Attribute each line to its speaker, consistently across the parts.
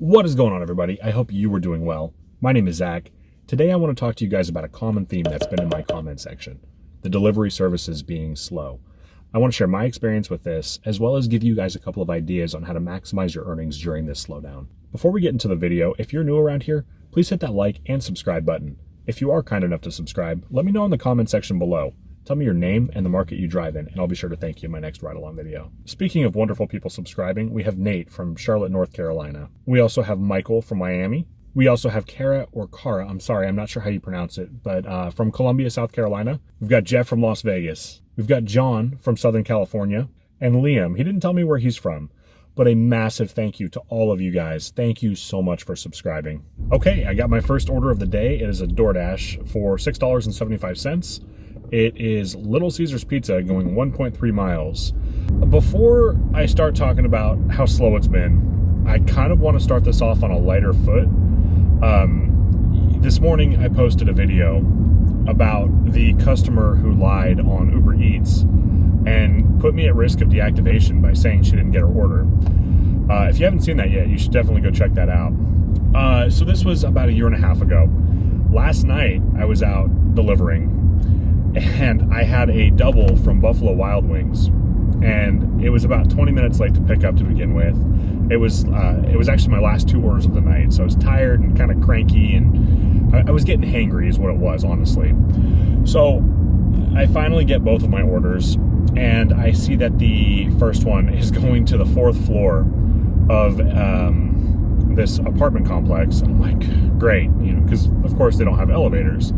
Speaker 1: What is going on, everybody? I hope you were doing well. My name is Zach. Today I want to talk to you guys about a common theme that's been in my comment section, the delivery services being slow. I want to share my experience with this, as well as give you guys a couple of ideas on how to maximize your earnings during this slowdown. Before we get into the video, if you're new around here, please hit that like and subscribe button. If you are kind enough to subscribe, let me know in the comment section below. Tell me your name and the market you drive in, and I'll be sure to thank you in my next ride-along video. Speaking of wonderful people subscribing, we have Nate from Charlotte, North Carolina. We also have Michael from Miami. We also have Kara, I'm sorry, I'm not sure how you pronounce it, but from Columbia, South Carolina. We've got Jeff from Las Vegas. We've got John from Southern California. And Liam, he didn't tell me where he's from, but a massive thank you to all of you guys. Thank you so much for subscribing. Okay, I got my first order of the day. It is a DoorDash for $6.75. It is Little Caesars Pizza going 1.3 miles. Before I start talking about how slow it's been, I kind of want to start this off on a lighter foot. This morning I posted a video about the customer who lied on Uber Eats and put me at risk of deactivation by saying she didn't get her order. If you haven't seen that yet, you should definitely go check that out. So this was about a year and a half ago. Last night I was out delivering, and I had a double from Buffalo Wild Wings, and it was about 20 minutes late to pick up to begin with. It was actually my last two orders of the night, so I was tired and kind of cranky, and I was getting hangry is what it was, honestly. So I finally get both of my orders, and I see that the first one is going to the 4th floor of this apartment complex. And I'm like, great, because of course they don't have elevators.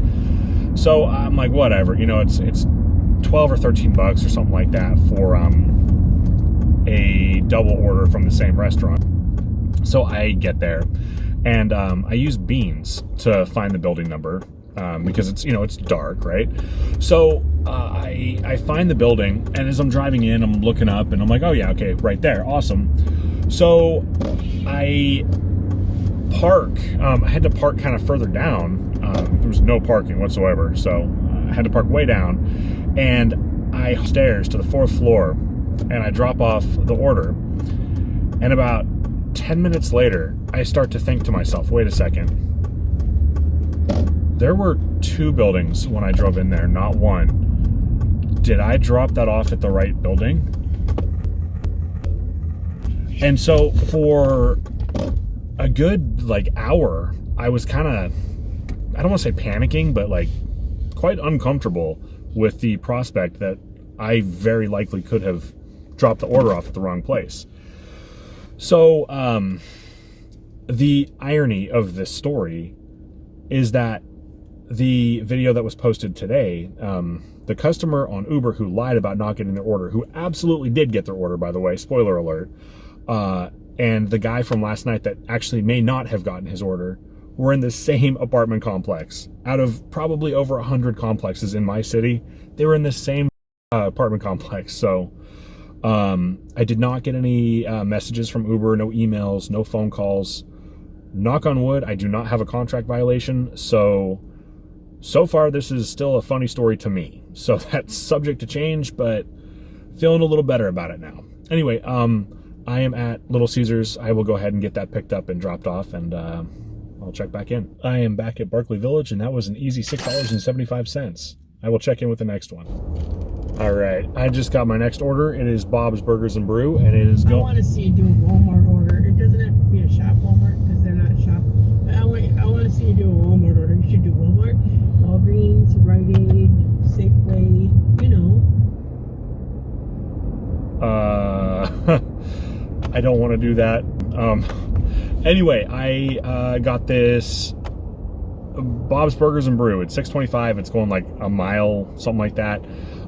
Speaker 1: So I'm like, whatever, it's 12 or 13 bucks or something like that for a double order from the same restaurant. So I get there, and I use Beans to find the building number because it's dark, right? So I find the building, and as I'm driving in, I'm looking up, and I'm like, oh yeah, okay, right there, awesome. So I park. I had to park kind of further down. There was no parking whatsoever, so I had to park way down, and I stairs to the 4th floor, and I drop off the order, and about 10 minutes later, I start to think to myself, wait a second, there were 2 buildings when I drove in there, not one. Did I drop that off at the right building? And so for a good hour, I was kind of, I don't want to say panicking, but quite uncomfortable with the prospect that I very likely could have dropped the order off at the wrong place. So the irony of this story is that the video that was posted today, the customer on Uber who lied about not getting their order, who absolutely did get their order, by the way, spoiler alert, and the guy from last night that actually may not have gotten his order, were in the same apartment complex. Out of probably over 100 complexes in my city, they were in the same apartment complex. So I did not get any messages from Uber, no emails, no phone calls. Knock on wood, I do not have a contract violation. So far, this is still a funny story to me. So that's subject to change, but feeling a little better about it now. Anyway, I am at Little Caesars. I will go ahead and get that picked up and dropped off, and I'll check back in. I am back at Berkeley Village, and that was an easy $6.75. I will check in with the next one. All right, I just got my next order. It is Bob's Burgers and Brew, and it is
Speaker 2: I want to see you do a Walmart order. It doesn't have to be a shop Walmart because they're not a shop. But I want to see you do a Walmart order. You should do Walmart, Walgreens, Rite Aid, Safeway,
Speaker 1: I don't want to do that. Anyway, I got this Bob's Burgers and Brew. It's $6.25. It's going a mile, something like that.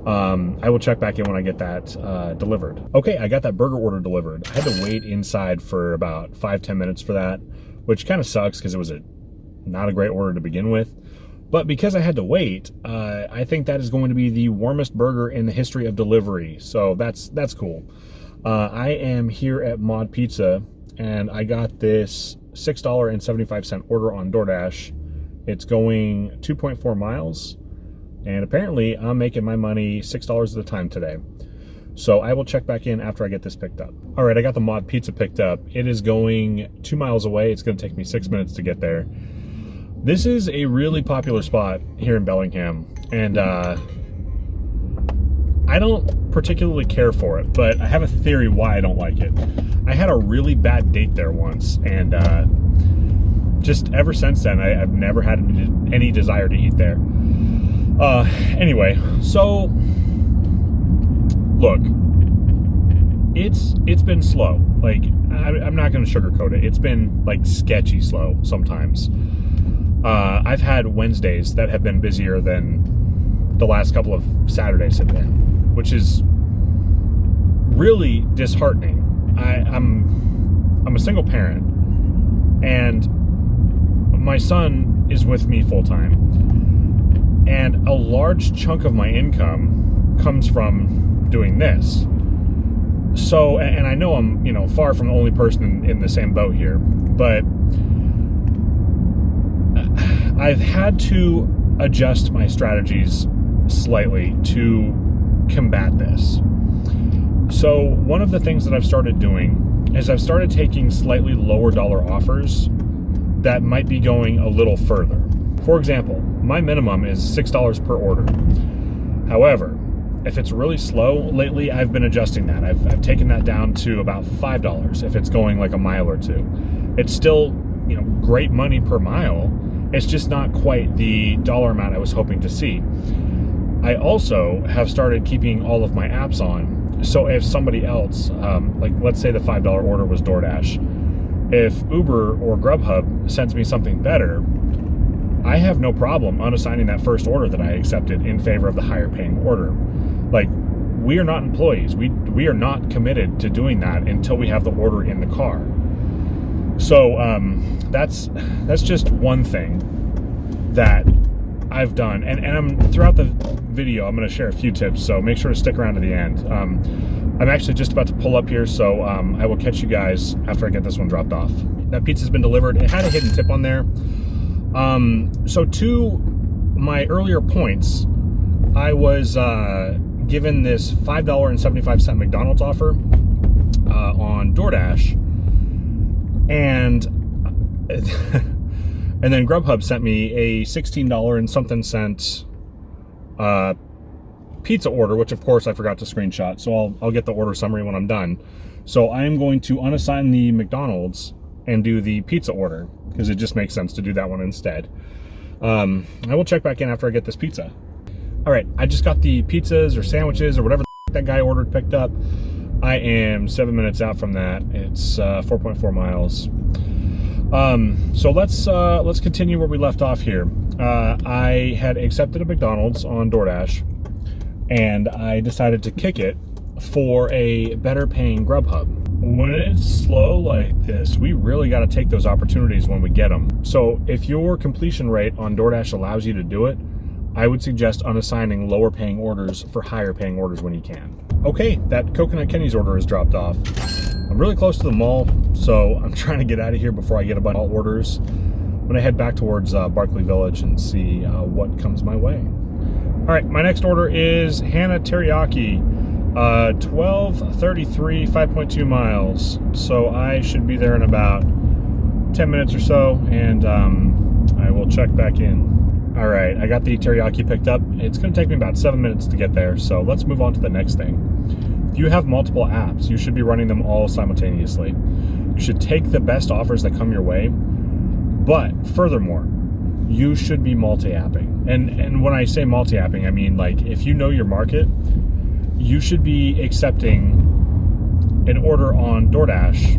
Speaker 1: I will check back in when I get that delivered. Okay, I got that burger order delivered. I had to wait inside for about 5-10 minutes for that, which kind of sucks because it was not a great order to begin with. But because I had to wait, I think that is going to be the warmest burger in the history of delivery. So that's cool. I am here at Mod Pizza, and I got this $6.75 order on DoorDash. It's going 2.4 miles, and apparently I'm making my money $6 at a time today. So I will check back in after I get this picked up. All right, I got the mod pizza picked up. It is going 2 miles away. It's gonna take me 6 minutes to get there. This is a really popular spot here in Bellingham, and I don't particularly care for it, but I have a theory why I don't like it. I had a really bad date there once, and just ever since then, I've never had any desire to eat there. Anyway, so look, it's been slow. Like, I'm not going to sugarcoat it. It's been like sketchy slow sometimes. I've had Wednesdays that have been busier than the last couple of Saturdays have been, which is really disheartening. I'm a single parent, and my son is with me full time, and a large chunk of my income comes from doing this. So, and I know I'm, far from the only person in the same boat here, but I've had to adjust my strategies slightly to combat this. So one of the things that I've started doing is I've started taking slightly lower dollar offers that might be going a little further. For example, my minimum is $6 per order. However, if it's really slow, lately I've been adjusting that. I've taken that down to about $5 if it's going like a mile or two. It's still, great money per mile. It's just not quite the dollar amount I was hoping to see. I also have started keeping all of my apps on. So if somebody else, like let's say the $5 order was DoorDash, if Uber or Grubhub sends me something better, I have no problem unassigning that first order that I accepted in favor of the higher paying order. Like, we are not employees. We are not committed to doing that until we have the order in the car. So that's just one thing that I've done, and I'm throughout the video I'm going to share a few tips, so make sure to stick around to the end. I'm actually just about to pull up here, so I will catch you guys after I get this one dropped off. That pizza's been delivered. It had a hidden tip on there. So to my earlier points, I was given this $5.75 McDonald's offer on DoorDash, and and then Grubhub sent me a $16 and something cent pizza order, which of course I forgot to screenshot. So I'll get the order summary when I'm done. So I am going to unassign the McDonald's and do the pizza order because it just makes sense to do that one instead. I will check back in after I get this pizza. All right, I just got the pizzas or sandwiches or whatever that guy ordered picked up. I am 7 minutes out from that. It's 4.4 miles. So let's continue where we left off here. I had accepted a McDonald's on DoorDash, and I decided to kick it for a better paying Grubhub. When it's slow like this, we really got to take those opportunities when we get them. So if your completion rate on DoorDash allows you to do it, I would suggest unassigning lower paying orders for higher paying orders when you can. Okay, that Coconut Kenny's order is dropped off. I'm really close to the mall, so I'm trying to get out of here before I get a bunch of orders. I'm gonna head back towards Barclay Village and see what comes my way. All right, my next order is Hannah Teriyaki, 1233, 5.2 miles. So I should be there in about 10 minutes or so, and I will check back in. All right, I got the teriyaki picked up. It's gonna take me about 7 minutes to get there, so let's move on to the next thing. If you have multiple apps, you should be running them all simultaneously. You should take the best offers that come your way, but furthermore, you should be multi-apping. And when I say multi-apping, I mean, like, if you know your market, you should be accepting an order on DoorDash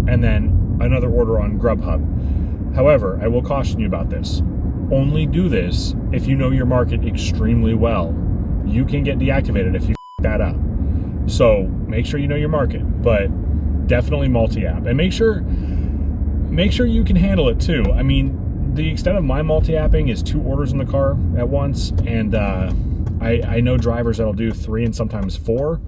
Speaker 1: and then another order on Grubhub. However, I will caution you about this. Only do this if you know your market extremely well. You can get deactivated if you f that up. So make sure you know your market, but definitely multi-app, and make sure you can handle it too. I mean, the extent of my multi-apping is 2 orders in the car at once, and I know drivers that'll do 3 and sometimes 4,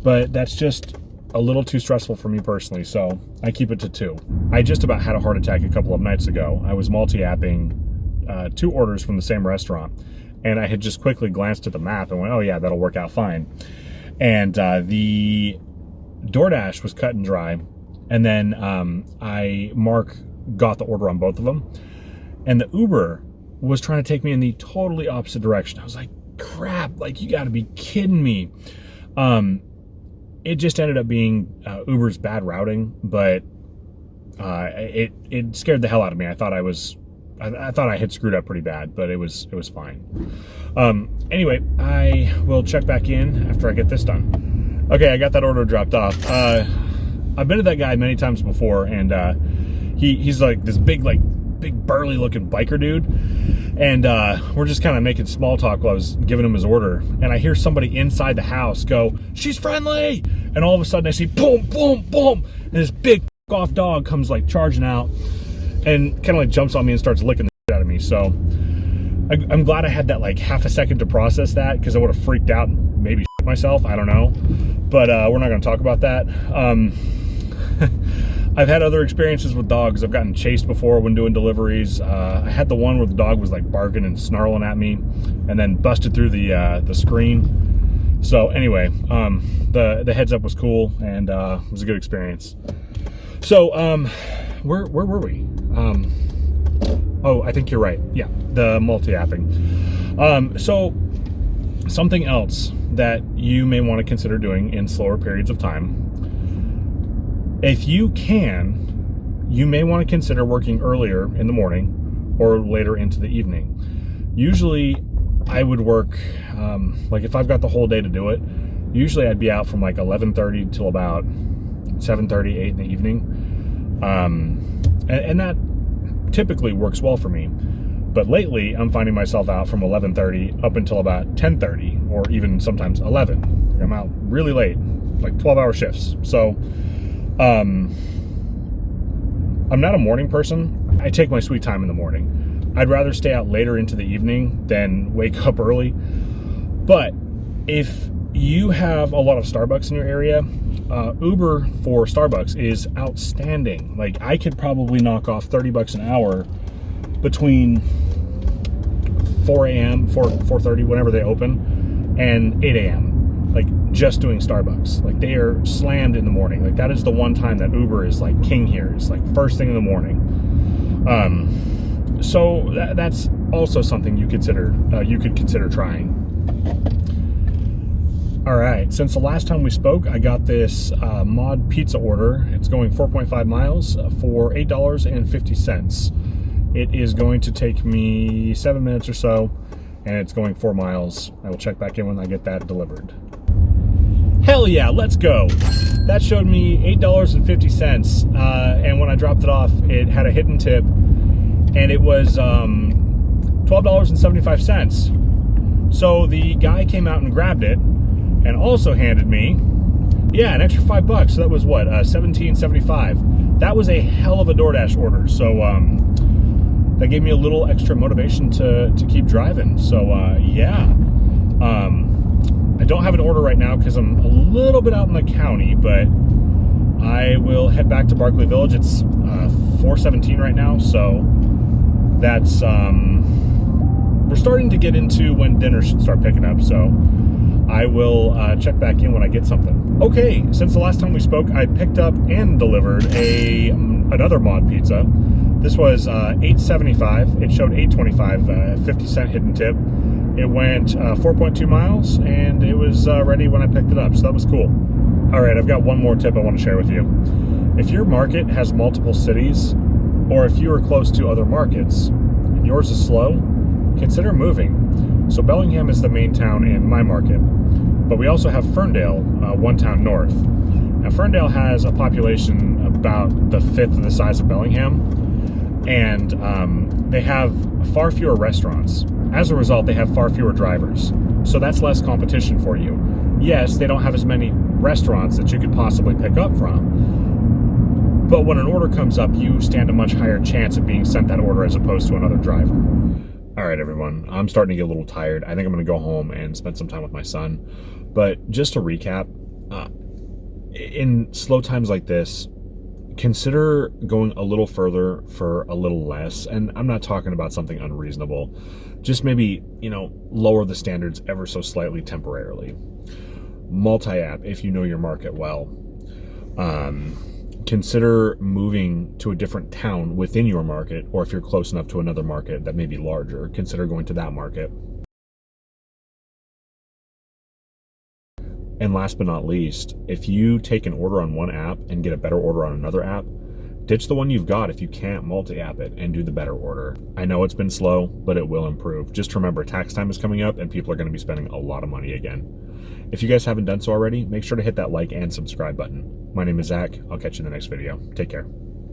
Speaker 1: but that's just a little too stressful for me personally, so I keep it to 2. I just about had a heart attack a couple of nights ago. I was multi-apping 2 orders from the same restaurant, and I had just quickly glanced at the map and went, oh yeah, that'll work out fine. And the DoorDash was cut and dry. And then Mark got the order on both of them. And the Uber was trying to take me in the totally opposite direction. I was like, crap, like, you gotta be kidding me. It just ended up being Uber's bad routing, but it scared the hell out of me. I thought I had screwed up pretty bad, but it was fine. Anyway, I will check back in after I get this done. Okay, I got that order dropped off. I've been to that guy many times before, and he's like this big burly looking biker dude, and we're just kind of making small talk while I was giving him his order, and I hear somebody inside the house go, "She's friendly," and all of a sudden I see boom, boom, boom, and this big off dog comes like charging out and kind of like jumps on me and starts licking the shit out of me. So I'm glad I had that like half a second to process that, because I would have freaked out and maybe shit myself. I don't know, but we're not going to talk about that. I've had other experiences with dogs. I've gotten chased before when doing deliveries. I had the one where the dog was like barking and snarling at me and then busted through the screen. So anyway, the heads up was cool, and it was a good experience. So where were we? Oh, I think you're right. Yeah, the multi-apping. So something else that you may want to consider doing in slower periods of time, if you can, you may want to consider working earlier in the morning or later into the evening. Usually I would work, like if I've got the whole day to do it, usually I'd be out from like 11:30 till about 7:30, 8 in the evening. And that typically works well for me. But lately I'm finding myself out from 11:30 up until about 10:30, or even sometimes 11. I'm out really late, like 12-hour shifts. So I'm not a morning person. I take my sweet time in the morning. I'd rather stay out later into the evening than wake up early. But if you have a lot of Starbucks in your area, Uber for Starbucks is outstanding. Like, I could probably knock off $30 an hour between 4 a.m., 4:30, whenever they open, and 8 a.m. Like, just doing Starbucks. Like, they are slammed in the morning. Like, that is the one time that Uber is like king here. It's like first thing in the morning. So that's also something you could consider trying. All right, since the last time we spoke, I got this mod pizza order. It's going 4.5 miles for $8.50. It is going to take me 7 minutes or so, and it's going 4 miles. I will check back in when I get that delivered. Hell yeah, let's go. That showed me $8.50, and when I dropped it off, it had a hidden tip, and it was $12.75. So the guy came out and grabbed it, and also handed me, an extra $5. So that was what, $17.75. That was a hell of a DoorDash order. So that gave me a little extra motivation to keep driving. So I don't have an order right now because I'm a little bit out in the county, but I will head back to Barkley Village. It's 4:17 right now, so that's we're starting to get into when dinner should start picking up. So I will check back in when I get something. Okay, since the last time we spoke, I picked up and delivered another mod pizza. This was $8.75. It showed $8.25, 50-cent hidden tip. It went 4.2 miles, and it was ready when I picked it up, so that was cool. All right, I've got one more tip I want to share with you. If your market has multiple cities, or if you are close to other markets, and yours is slow, consider moving. So Bellingham is the main town in my market, but we also have Ferndale, one town north. Now, Ferndale has a population about the fifth of the size of Bellingham, and they have far fewer restaurants. As a result, they have far fewer drivers. So that's less competition for you. Yes, they don't have as many restaurants that you could possibly pick up from. But when an order comes up, you stand a much higher chance of being sent that order as opposed to another driver. All right, everyone, I'm starting to get a little tired. I think I'm going to go home and spend some time with my son. But just to recap, in slow times like this, consider going a little further for a little less. And I'm not talking about something unreasonable. Just maybe, lower the standards ever so slightly temporarily. Multi-app if you know your market well. Consider moving to a different town within your market, or if you're close enough to another market that may be larger, consider going to that market. And last but not least, if you take an order on one app and get a better order on another app, ditch the one you've got if you can't multi-app it and do the better order. I know it's been slow, but it will improve. Just remember, tax time is coming up and people are going to be spending a lot of money again. If you guys haven't done so already, make sure to hit that like and subscribe button. My name is Zach. I'll catch you in the next video. Take care.